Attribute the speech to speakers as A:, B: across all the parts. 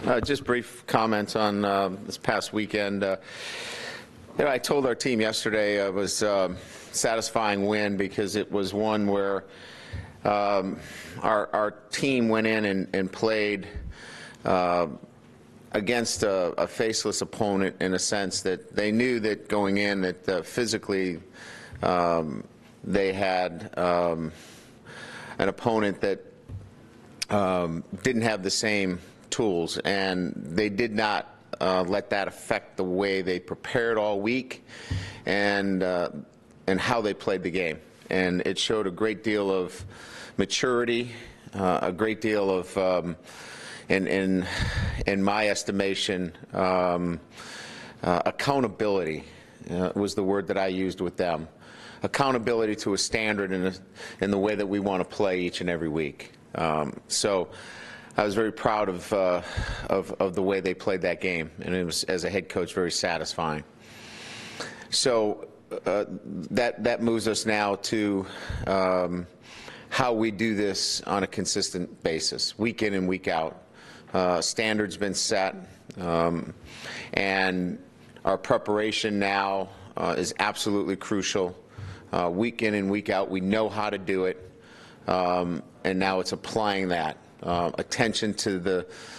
A: Just brief comments on this past weekend. I told our team yesterday it was a satisfying win because it was one where our team went in and played against a faceless opponent, in a sense that they knew that going in that physically they had an opponent that didn't have the same tools, and they did not let that affect the way they prepared all week and how they played the game. And it showed a great deal of maturity, a great deal of, in my estimation, accountability was the word that I used with them. Accountability to a standard in the way that we want to play each and every week. So I was very proud of the way they played that game, and it was, as a head coach, very satisfying. So that moves us now to how we do this on a consistent basis, week in and week out. Standards been set, and our preparation now is absolutely crucial. Week in and week out, we know how to do it, and now it's applying that. Attention to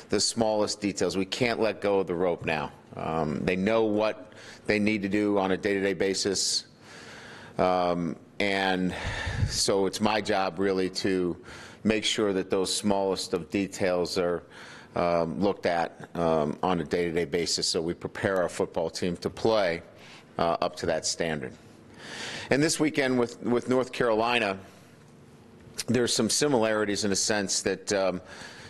A: the smallest details. We can't let go of the rope now. They know what they need to do on a day-to-day basis, and so it's my job really to make sure that those smallest of details are looked at on a day-to-day basis, so we prepare our football team to play up to that standard. And this weekend with North Carolina, there's some similarities in a sense that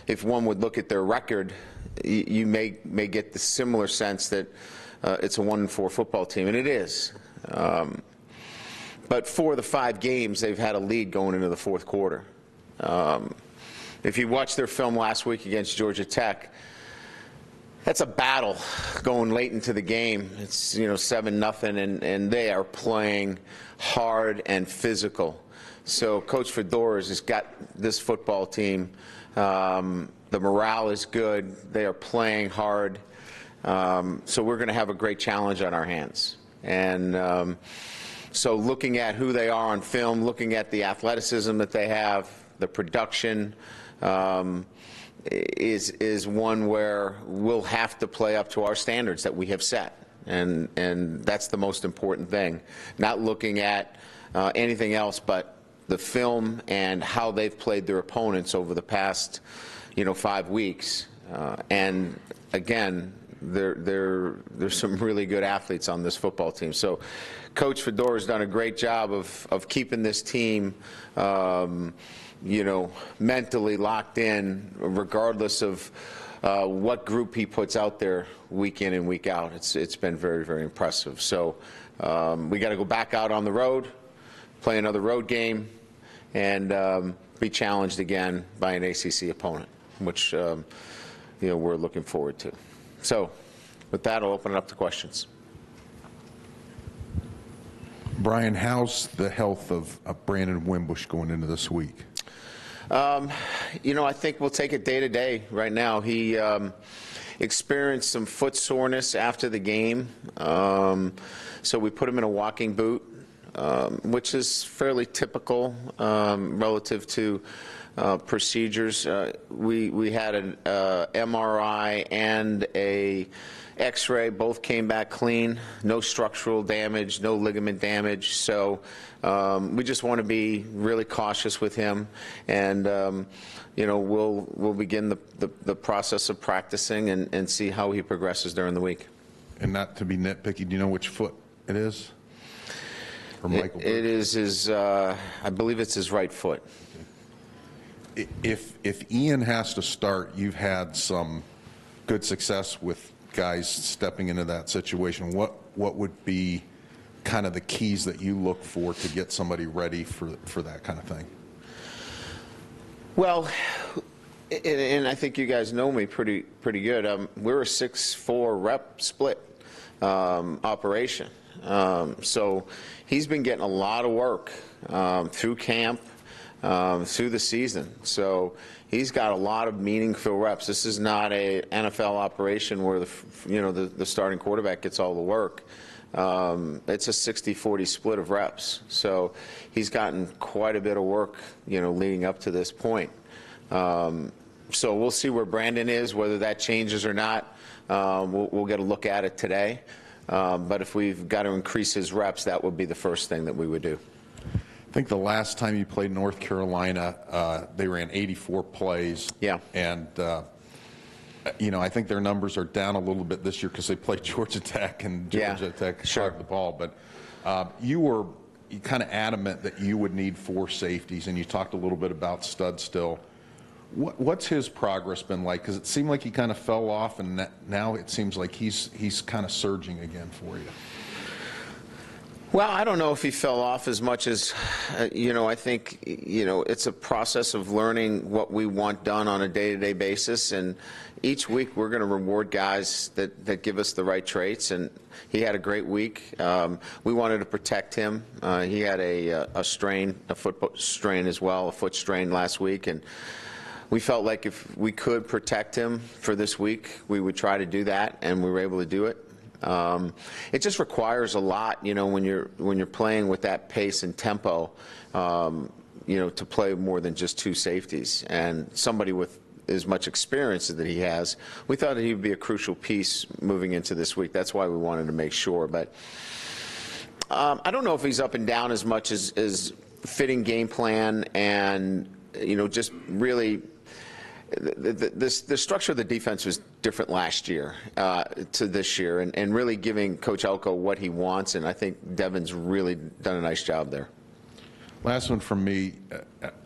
A: if one would look at their record, you may get the similar sense that it's a 1-4 football team, and it is. But 4 of the 5 games, they've had a lead going into the fourth quarter. If you watched their film last week against Georgia Tech, that's a battle going late into the game. It's 7-0, and they are playing hard and physical. So Coach Fedora's has got this football team. The morale is good. They are playing hard. So we're going to have a great challenge on our hands. And so looking at who they are on film, looking at the athleticism that they have, the production, is one where we'll have to play up to our standards that we have set. And that's the most important thing. Not looking at anything else but the film and how they've played their opponents over the past, 5 weeks. And again, there's some really good athletes on this football team. So Coach Fedora's done a great job of keeping this team, mentally locked in, regardless of what group he puts out there week in and week out. It's been very, very impressive. So we got to go back out on the road, play another road game, and be challenged again by an ACC opponent, which we're looking forward to. So with that, I'll open it up to questions.
B: Brian, how's the health of Brandon Wimbush going into this week?
A: I think we'll take it day to day right now. He experienced some foot soreness after the game, so we put him in a walking boot, which is fairly typical relative to procedures. We had an MRI and a X-ray, both came back clean, no structural damage, no ligament damage. So we just want to be really cautious with him, and we'll begin the process of practicing and see how he progresses during the week.
B: And not to be nitpicky, do you know which foot it is? For Michael?
A: It is his, I believe it's his right foot.
B: Okay. If Ian has to start, you've had some good success with guys stepping into that situation. What would be kind of the keys that you look for to get somebody ready for that kind of thing?
A: Well, and I think you guys know me pretty good. We're a 6-4 rep split operation. So he's been getting a lot of work through camp, through the season. So he's got a lot of meaningful reps. This is not a NFL operation where the starting quarterback gets all the work. It's a 60-40 split of reps. So he's gotten quite a bit of work, leading up to this point. So we'll see where Brandon is, whether that changes or not. We'll get a look at it today. But if we've got to increase his reps, that would be the first thing that we would do.
B: I think the last time you played North Carolina, they ran 84 plays.
A: Yeah.
B: And, I think their numbers are down a little bit this year because they played Georgia Tech, and Georgia Tech shot the ball. But you were kind of adamant that you would need 4 safeties, and you talked a little bit about Stud still. What's his progress been like? Because it seemed like he kind of fell off, and now it seems like he's kind of surging again for you.
A: Well, I don't know if he fell off as much as, I think, it's a process of learning what we want done on a day-to-day basis. And each week we're going to reward guys that give us the right traits. And he had a great week. We wanted to protect him. He had a foot strain as well, a foot strain last week. And we felt like if we could protect him for this week, we would try to do that, and we were able to do it. It just requires a lot, when you're playing with that pace and tempo, to play more than just 2 safeties. And somebody with as much experience that he has, we thought that he would be a crucial piece moving into this week. That's why we wanted to make sure. But I don't know if he's up and down as much as fitting game plan and, just really. The structure of the defense was different last year to this year, and really giving Coach Elko what he wants, and I think Devin's really done a nice job there.
B: Last one from me,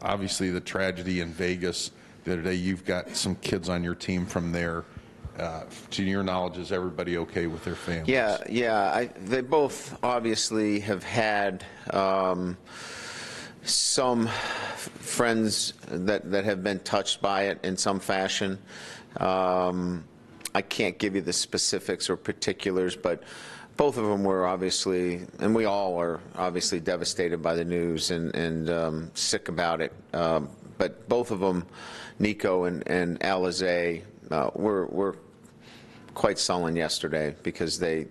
B: obviously the tragedy in Vegas the other day. You've got some kids on your team from there. To your knowledge, is everybody okay with their families?
A: Yeah. They both obviously have had some friends that have been touched by it in some fashion. I can't give you the specifics or particulars, but both of them were obviously, and we all are obviously devastated by the news and sick about it. But both of them, Nico and Alizé, were quite sullen yesterday because they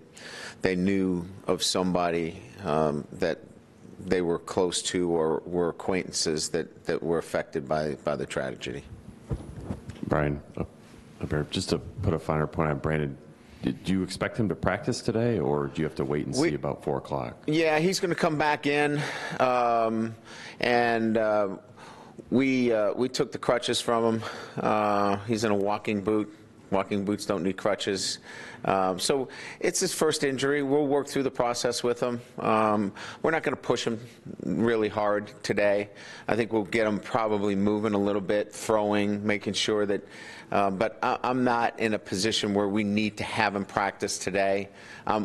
A: knew of somebody that they were close to or were acquaintances that were affected by the tragedy.
C: Brian, just to put a finer point on Brandon, do you expect him to practice today, or do you have to wait and see about 4 o'clock? Yeah,
A: he's going to come back in, and we took the crutches from him. He's in a walking boot. Walking boots don't need crutches. So it's his first injury. We'll work through the process with him. We're not going to push him really hard today. I think we'll get him probably moving a little bit, throwing, making sure that but I'm not in a position where we need to have him practice today.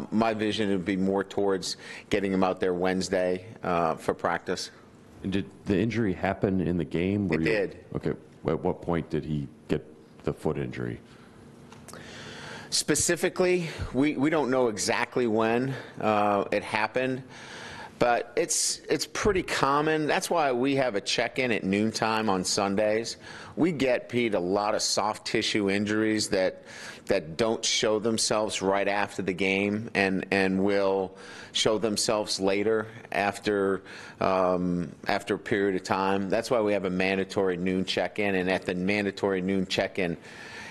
A: My vision would be more towards getting him out there Wednesday for practice.
C: And did the injury happen in the game?
A: It did.
C: Okay. At what point did he get the foot injury?
A: Specifically, we don't know exactly when it happened, but it's pretty common. That's why we have a check-in at noontime on Sundays. We get, Pete, a lot of soft tissue injuries that don't show themselves right after the game and will show themselves later after a period of time. That's why we have a mandatory noon check-in, and at the mandatory noon check-in,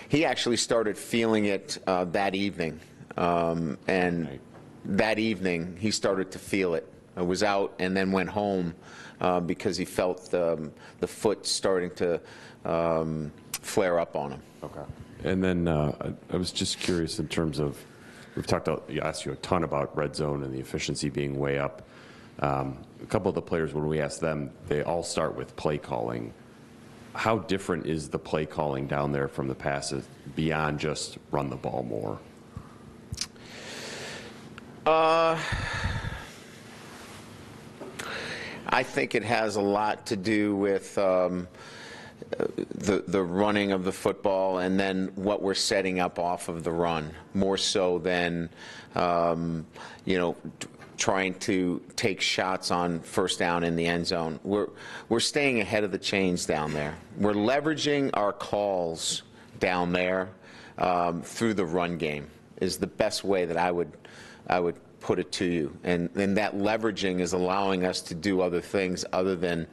A: he actually started feeling it that evening, and that evening he started to feel it. I was out and then went home because he felt the foot starting to flare up on him.
C: Okay. And then I was just curious in terms of, I asked you a ton about red zone and the efficiency being way up. A couple of the players, when we asked them, they all start with play calling. How different is the play calling down there from the passes beyond just run the ball more?
A: I think it has a lot to do with the running of the football, and then what we're setting up off of the run, more so than trying to take shots on first down in the end zone. We're staying ahead of the chains down there. We're leveraging our calls down there through the run game is the best way that I would put it to you. And that leveraging is allowing us to do other things other than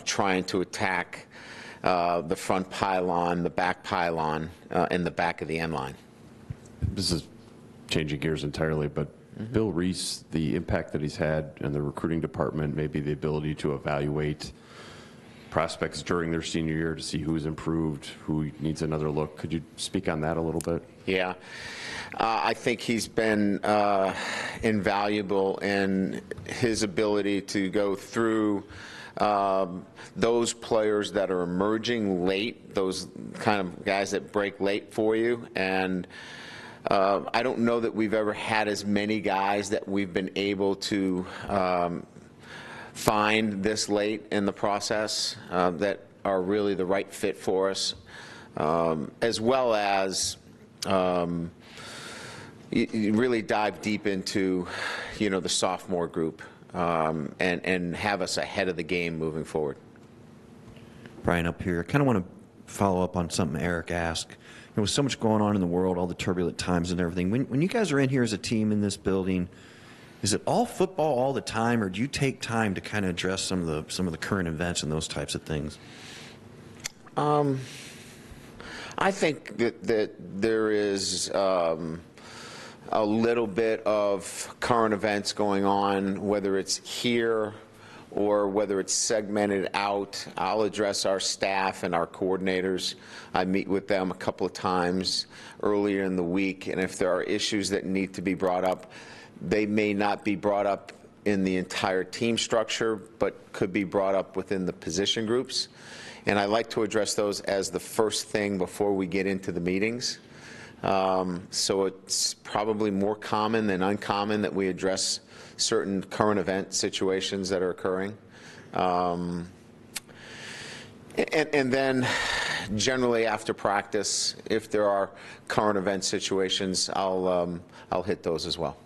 A: trying to attack the front pylon, the back pylon, and the back of the end line.
C: This is changing gears entirely, but Bill Reese, the impact that he's had in the recruiting department, maybe the ability to evaluate prospects during their senior year to see who's improved, who needs another look. Could you speak on that a little bit?
A: Yeah. I think he's been invaluable in his ability to go through those players that are emerging late, those kind of guys that break late for you. And I don't know that we've ever had as many guys that we've been able to find this late in the process that are really the right fit for us, as well as you really dive deep into, the sophomore group and have us ahead of the game moving forward.
D: Brian, up here, I kind of want to follow up on something Eric asked. With so much going on in the world, all the turbulent times and everything, when you guys are in here as a team in this building, is it all football all the time, or do you take time to kind of address some of the current events and those types of things?
A: I think that there is a little bit of current events going on, whether it's here or whether it's segmented out. I'll address our staff and our coordinators. I meet with them a couple of times earlier in the week, and if there are issues that need to be brought up, they may not be brought up in the entire team structure, but could be brought up within the position groups. And I like to address those as the first thing before we get into the meetings. So it's probably more common than uncommon that we address certain current event situations that are occurring. And then generally after practice, if there are current event situations, I'll hit those as well.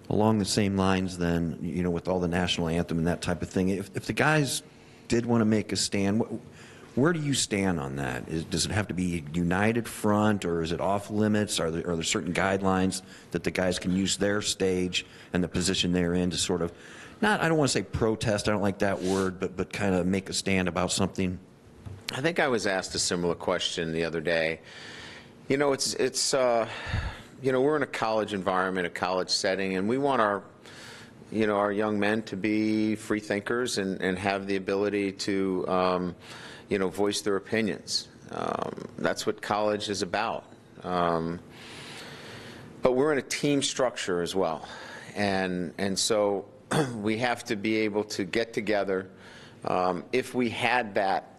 D: Along the same lines then, with all the national anthem and that type of thing, if the guys did want to make a stand, where do you stand on that? Does it have to be united front, or is it off limits? Are there certain guidelines that the guys can use their stage and the position they're in to sort of, I don't want to say protest, I don't like that word, but kind of make a stand about something?
A: I think I was asked a similar question the other day. It's we're in a college environment, a college setting, and we want our young men to be free thinkers and have the ability to voice their opinions. That's what college is about. But we're in a team structure as well. And so we have to be able to get together. If we had that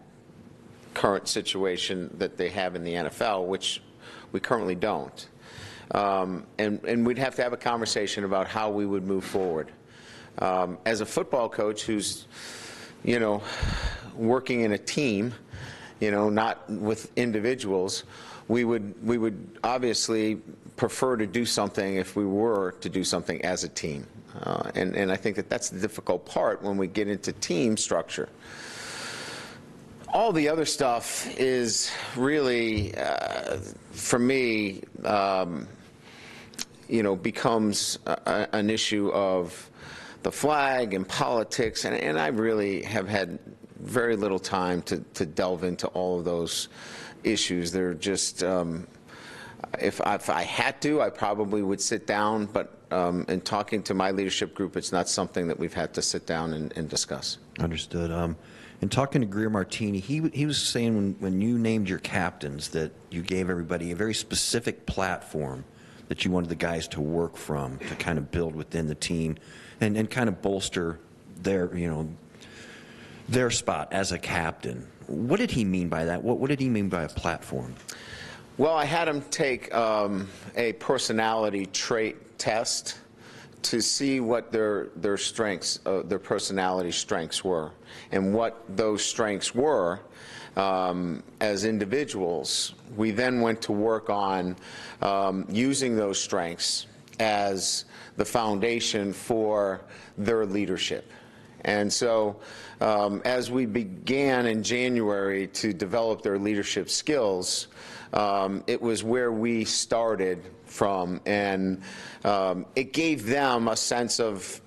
A: current situation that they have in the NFL, which we currently don't, and we'd have to have a conversation about how we would move forward. As a football coach who's, working in a team, not with individuals, we would obviously prefer to do something if we were to do something as a team. And I think that's the difficult part when we get into team structure. All the other stuff is really, for me, becomes an issue of the flag and politics, and I really have had very little time to delve into all of those issues. They're just, if I had to, I probably would sit down, but in talking to my leadership group, it's not something that we've had to sit down and discuss.
D: Understood. In talking to Greer Martini, he was saying when you named your captains that you gave everybody a very specific platform that you wanted the guys to work from to kind of build within the team and kind of bolster their spot as a captain. What did he mean by that? What did he mean by a platform?
A: Well, I had him take a personality trait test to see what their strengths, their personality strengths were, and what those strengths were. as individuals, we then went to work on using those strengths as the foundation for their leadership. And so as we began in January to develop their leadership skills, it was where we started from, and it gave them a sense of,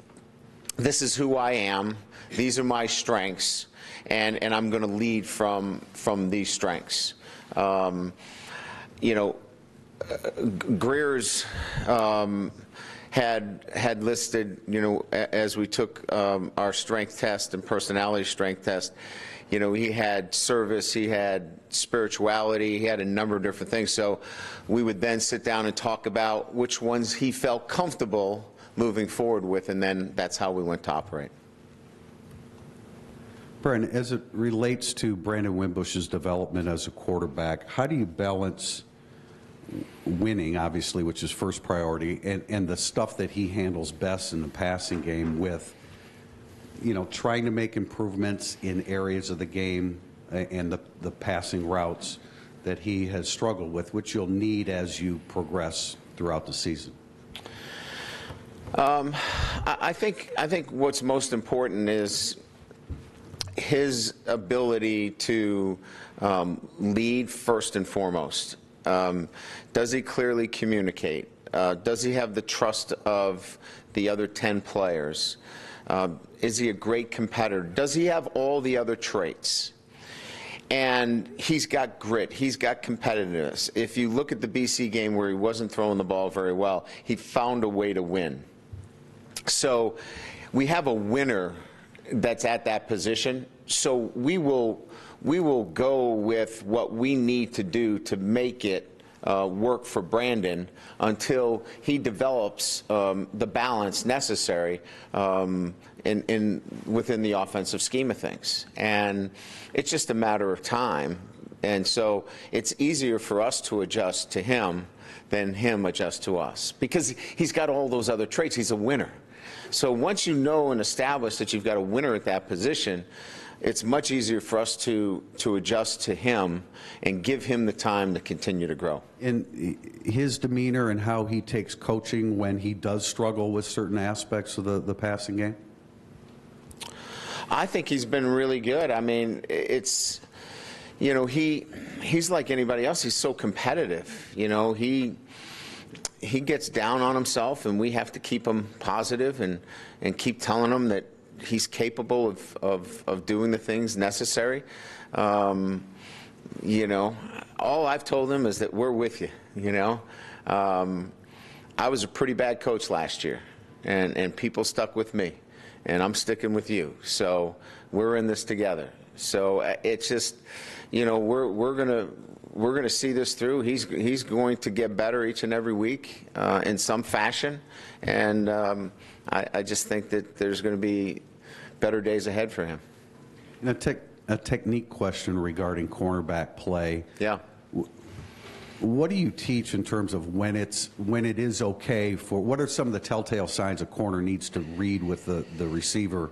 A: this is who I am, these are my strengths, and I'm going to lead from these strengths. You know, Greer's had listed, you know, as we took our strength test and personality strength test, you know, he had service, he had spirituality, he had a number of different things. So we would then sit down and talk about which ones he felt comfortable moving forward with, and then that's how we went to operate.
E: Brian, as it relates to Brandon Wimbush's development as a quarterback, how do you balance winning, obviously, which is first priority, and the stuff that he handles best in the passing game with, you know, trying to make improvements in areas of the game and the passing routes that he has struggled with, which you'll need as you progress throughout the season?
A: I think what's most important is his ability to lead first and foremost. Does he clearly communicate? Does he have the trust of the other 10 players? Is he a great competitor? Does he have all the other traits? And he's got grit. He's got competitiveness. If you look at the BC game where he wasn't throwing the ball very well, he found a way to win. So we have a winner that's at that position. So we will go with what we need to do to make it work for Brandon until he develops the balance necessary within the offensive scheme of things. And it's just a matter of time. And so it's easier for us to adjust to him than him adjust to us, because he's got all those other traits. He's a winner. So once you know and establish that you've got a winner at that position, it's much easier for us to adjust to him and give him the time to continue to grow.
E: And his demeanor and how he takes coaching when he does struggle with certain aspects of the passing game?
A: I think he's been really good. I mean, it's, you know, he's like anybody else. He's so competitive. You know, he gets down on himself, and we have to keep him positive and keep telling him that he's capable of doing the things necessary. You know, all I've told him is that we're with you, you know. I was a pretty bad coach last year, and people stuck with me, and I'm sticking with you. So we're in this together. So it's just, you know, we're gonna see this through. He's going to get better each and every week in some fashion, and I just think that there's going to be better days ahead for him.
E: And a technique question regarding cornerback play.
A: Yeah.
E: What do you teach in terms of when it is okay for, what are some of the telltale signs a corner needs to read with the receiver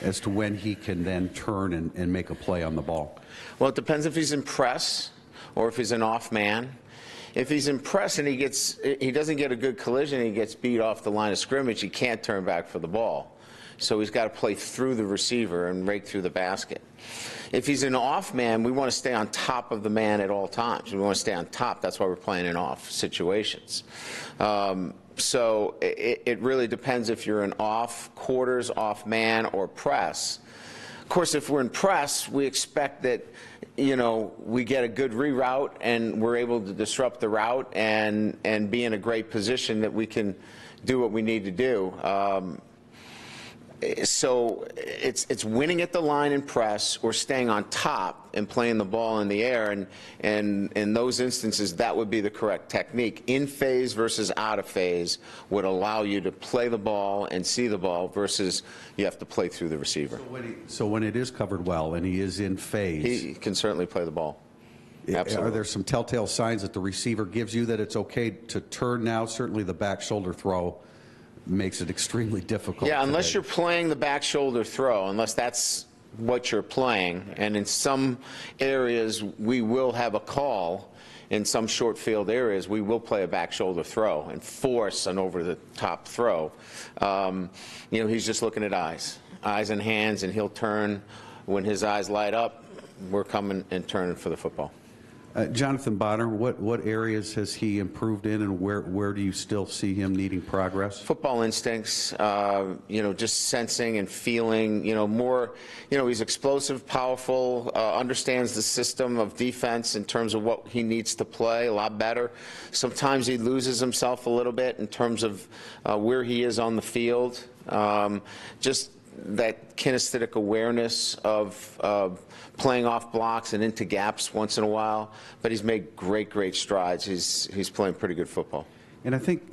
E: as to when he can then turn and make a play on the ball?
A: Well, it depends if he's in press or if he's an off man. If he's in press and he doesn't get a good collision, he gets beat off the line of scrimmage, he can't turn back for the ball. So he's got to play through the receiver and rake through the basket. If he's an off man, we want to stay on top of the man at all times. We want to stay on top. That's why we're playing in off situations. So it really depends if you're in off quarters, off man, or press. Of course, if we're in press, we expect that, you know, we get a good reroute and we're able to disrupt the route and be in a great position that we can do what we need to do. So it's winning at the line and press or staying on top and playing the ball in the air, and in those instances that would be the correct technique. In phase versus out of phase would allow you to play the ball and see the ball versus you have to play through the receiver.
E: So when it is covered well and he is in phase,
A: he can certainly play the ball. Absolutely.
E: Are there some telltale signs that the receiver gives you that it's okay to turn now? Certainly the back shoulder throw makes it extremely difficult.
A: Yeah, unless you're playing the back shoulder throw, unless that's what you're playing, and in some areas we will have a call. In some short field areas, we will play a back shoulder throw and force an over-the-top throw. He's just looking at eyes and hands, and he'll turn. When his eyes light up, we're coming and turning for the football.
E: Jonathan Bonner, what areas has he improved in, and where do you still see him needing progress?
A: Football instincts, just sensing and feeling, more, he's explosive, powerful, understands the system of defense in terms of what he needs to play a lot better. Sometimes he loses himself a little bit in terms of where he is on the field. Just that kinesthetic awareness of playing off blocks and into gaps once in a while, but he's made great strides. He's playing pretty good football.
E: And I think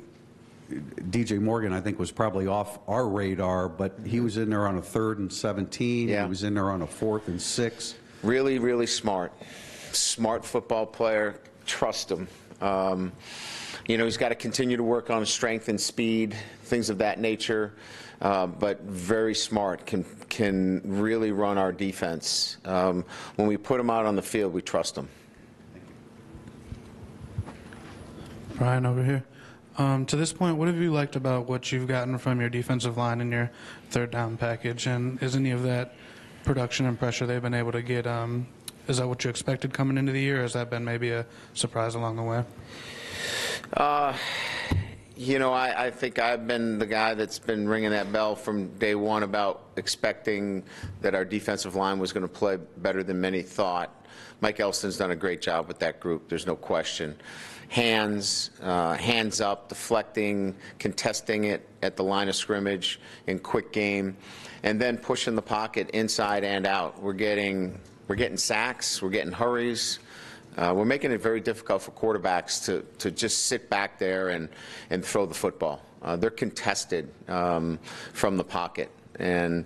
E: DJ Morgan, was probably off our radar, but he was in there on a 3rd and 17.
A: Yeah.
E: He was in there on a 4th and 6.
A: Really smart football player. Trust him. He's got to continue to work on his strength and speed, things of that nature. But very smart, can really run our defense. When we put him out on the field, we trust him.
F: Brian over here. To this point, what have you liked about what you've gotten from your defensive line in your 3rd down package? And is any of that production and pressure they've been able to get, is that what you expected coming into the year, or has that been maybe a surprise along the way?
A: I think I've been the guy that's been ringing that bell from day one about expecting that our defensive line was going to play better than many thought. Mike Elston's done a great job with that group, there's no question. Hands up, deflecting, contesting it at the line of scrimmage in quick game, and then pushing the pocket inside and out. We're getting sacks, we're getting hurries. We're making it very difficult for quarterbacks to just sit back there and throw the football. They're contested from the pocket. And,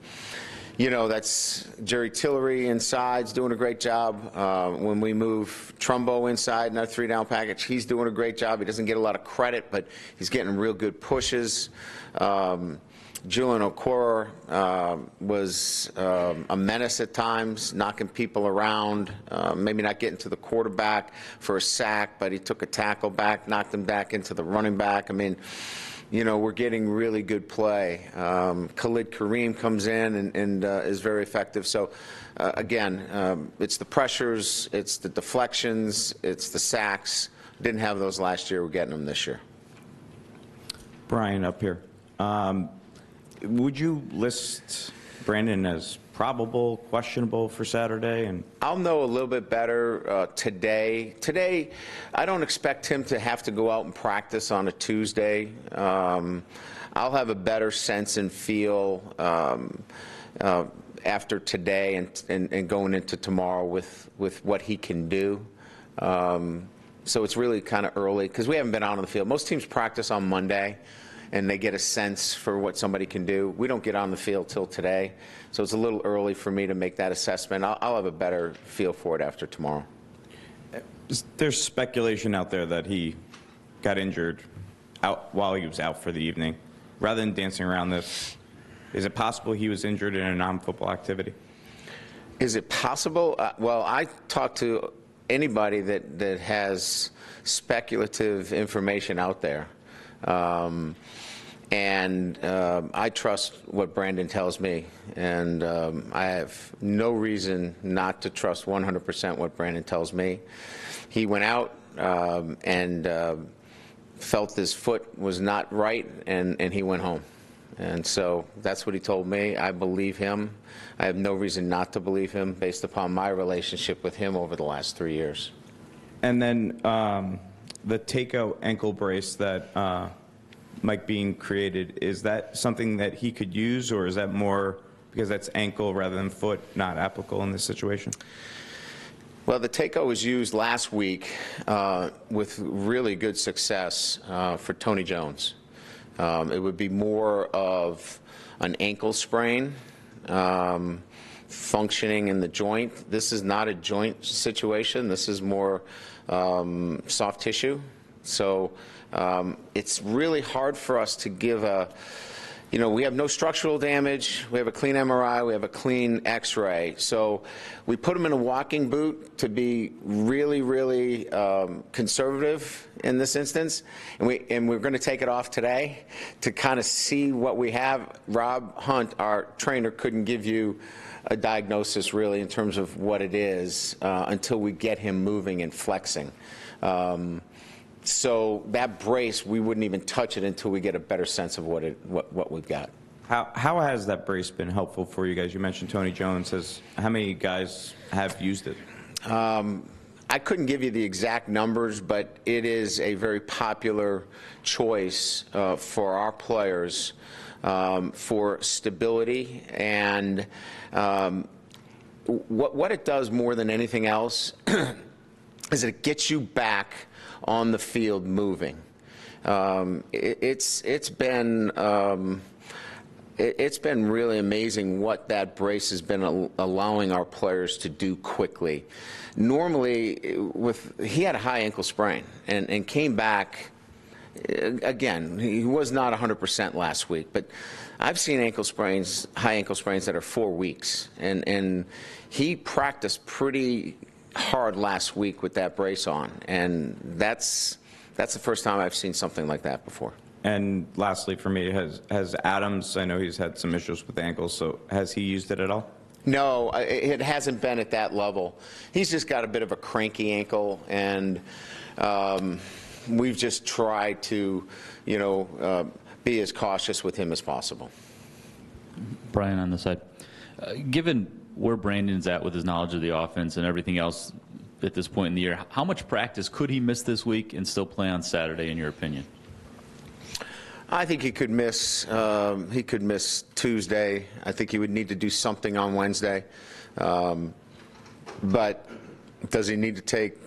A: that's Jerry Tillery inside's doing a great job. When we move Trumbo inside in our 3-down package, he's doing a great job. He doesn't get a lot of credit, but he's getting real good pushes. Julian Okoro was a menace at times, knocking people around, maybe not getting to the quarterback for a sack, but he took a tackle back, knocked him back into the running back. We're getting really good play. Khalid Kareem comes in and is very effective. So, again, it's the pressures, it's the deflections, it's the sacks. Didn't have those last year. We're getting them this year.
G: Brian, up here. Would you list Brandon as probable, questionable for Saturday? And
A: I'll know a little bit better today. Today, I don't expect him to have to go out and practice on a Tuesday. I'll have a better sense and feel after today and going into tomorrow with what he can do. So it's really kind of early because we haven't been out on the field. Most teams practice on Monday, and they get a sense for what somebody can do. We don't get on the field till today, so it's a little early for me to make that assessment. I'll have a better feel for it after tomorrow.
G: There's speculation out there that he got injured while he was out for the evening. Rather than dancing around this, is it possible he was injured in a non-football activity?
A: Is it possible? Well, I talked to anybody that has speculative information out there. I trust what Brandon tells me, and I have no reason not to trust 100% what Brandon tells me. He went out and felt his foot was not right, and he went home. And so that's what he told me. I believe him. I have no reason not to believe him based upon my relationship with him over the last 3 years.
G: And then the take-out ankle brace that Mike Bean created, is that something that he could use, or is that more because that's ankle rather than foot, not applicable in this situation?
A: Well, the take-out was used last week with really good success for Tony Jones. It would be more of an ankle sprain, functioning in the joint. This is not a joint situation. This is more soft tissue. So it's really hard for us to give a you know, we have no structural damage, we have a clean MRI, we have a clean X-ray. So we put him in a walking boot to be really, really conservative in this instance, and we're going to take it off today to kind of see what we have. Rob Hunt, our trainer, couldn't give you a diagnosis really in terms of what it is until we get him moving and flexing. So that brace, we wouldn't even touch it until we get a better sense of what we've got.
G: How has that brace been helpful for you guys? You mentioned Tony Jones. How many guys have used it?
A: I couldn't give you the exact numbers, but it is a very popular choice for our players for stability. And what it does more than anything else is it gets you back on the field moving. It's been really amazing what that brace has been allowing our players to do quickly. Normally, he had a high ankle sprain and came back. Again, he was not 100% last week, but I've seen high ankle sprains that are 4 weeks, and he practiced pretty hard last week with that brace on, and that's the first time I've seen something like that before.
G: And lastly for me, has Adams, I know he's had some issues with ankles, so has he used it at all?
A: No, it hasn't been at that level. He's just got a bit of a cranky ankle, and we've just tried to, you know, be as cautious with him as possible.
H: Brian on the side. Given where Brandon's at with his knowledge of the offense and everything else at this point in the year, how much practice could he miss this week and still play on Saturday, in your opinion?
A: I think he could miss Tuesday. I think he would need to do something on Wednesday. But does he need to take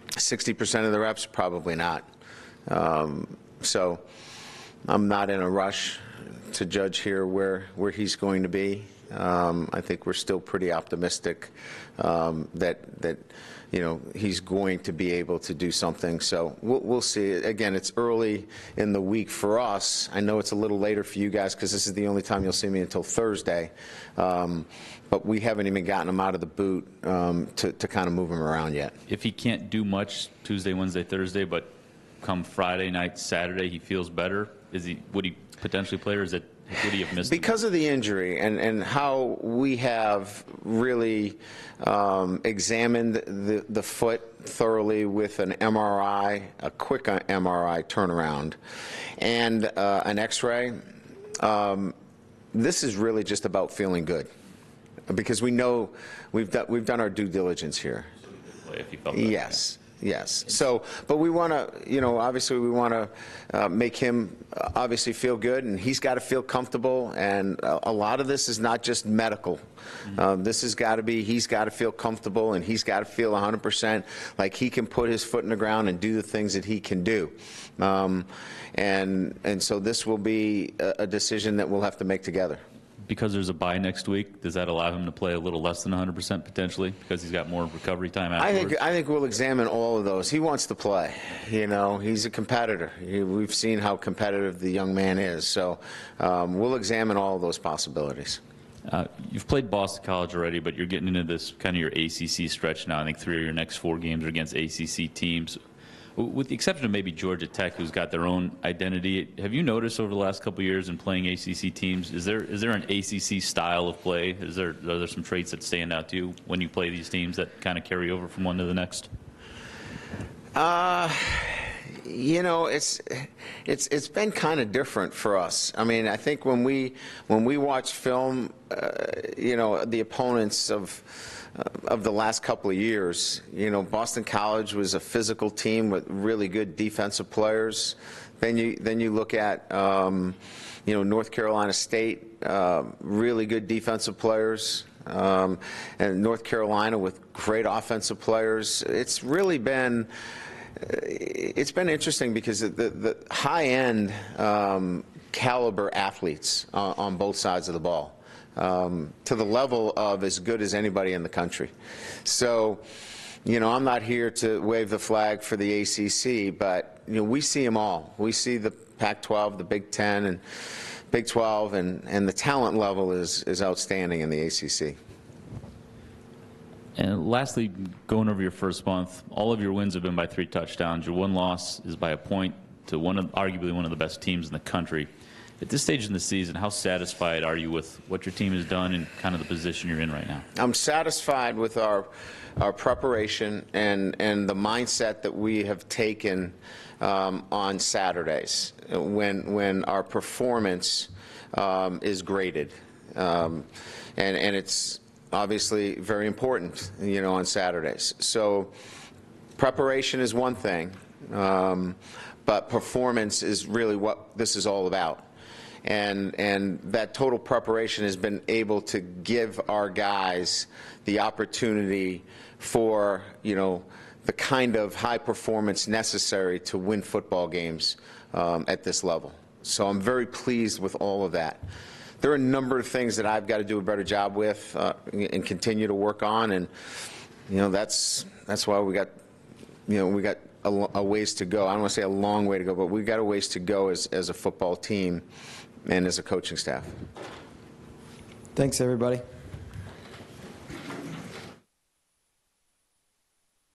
A: 60% of the reps? Probably not. So I'm not in a rush to judge here where he's going to be. I think we're still pretty optimistic that you know, he's going to be able to do something. So we'll see. Again, it's early in the week for us. I know it's a little later for you guys because this is the only time you'll see me until Thursday. But we haven't even gotten him out of the boot to kind of move him around yet.
H: If he can't do much Tuesday, Wednesday, Thursday, but come Friday night, Saturday, he feels better, would he potentially play, or would he have missed
A: because of the injury and how we have really examined the foot thoroughly with an MRI, a quick MRI turnaround, and an X-ray. This is really just about feeling good, because we know we've done our due diligence here.
H: If he felt better,
A: yes. Yes. So, but we want to, you know, obviously we want to make him obviously feel good, and he's got to feel comfortable. And a lot of this is not just medical. This has got to be, he's got to feel comfortable, and he's got to feel 100% like he can put his foot in the ground and do the things that he can do. And so this will be a decision that we'll have to make together.
H: Because there's a bye next week, does that allow him to play a little less than 100% potentially, because he's got more recovery time afterwards?
A: I think we'll examine all of those. He wants to play. You know, he's a competitor. We've seen how competitive the young man is. So we'll examine all of those possibilities.
H: You've played Boston College already, but you're getting into this kind of your ACC stretch now. I think 3 of your next 4 games are against ACC teams. With the exception of maybe Georgia Tech, who's got their own identity, have you noticed over the last couple of years in playing ACC teams, is there an ACC style of play? Are there some traits that stand out to you when you play these teams that kind of carry over from one to the next?
A: You know, it's been kind of different for us. I mean, I think when we watch film, you know, the opponents of the last couple of years, you know, Boston College was a physical team with really good defensive players. Then you look at you know, North Carolina State, really good defensive players, and North Carolina with great offensive players. It's really been interesting because the high-end caliber athletes on both sides of the ball. To the level of as good as anybody in the country. So, you know, I'm not here to wave the flag for the ACC, but, you know, we see them all. We see the Pac-12, the Big Ten, and Big 12, and the talent level is outstanding in the ACC.
H: And lastly, going over your first month, all of your wins have been by 3 touchdowns. Your one loss is by a point to arguably one of the best teams in the country. At this stage in the season, how satisfied are you with what your team has done and kind of the position you're in right now? I'm
A: satisfied with our preparation and the mindset that we have taken on Saturdays when our performance is graded. And it's obviously very important, on Saturdays. So preparation is one thing, but performance is really what this is all about. And that total preparation has been able to give our guys the opportunity for, the kind of high performance necessary to win football games at this level. So I'm very pleased with all of that. There are a number of things that I've got to do a better job with and continue to work on, and that's why we got a ways to go. I don't want to say a long way to go, but we've got a ways to go as a football team and as a coaching staff.
I: Thanks, everybody.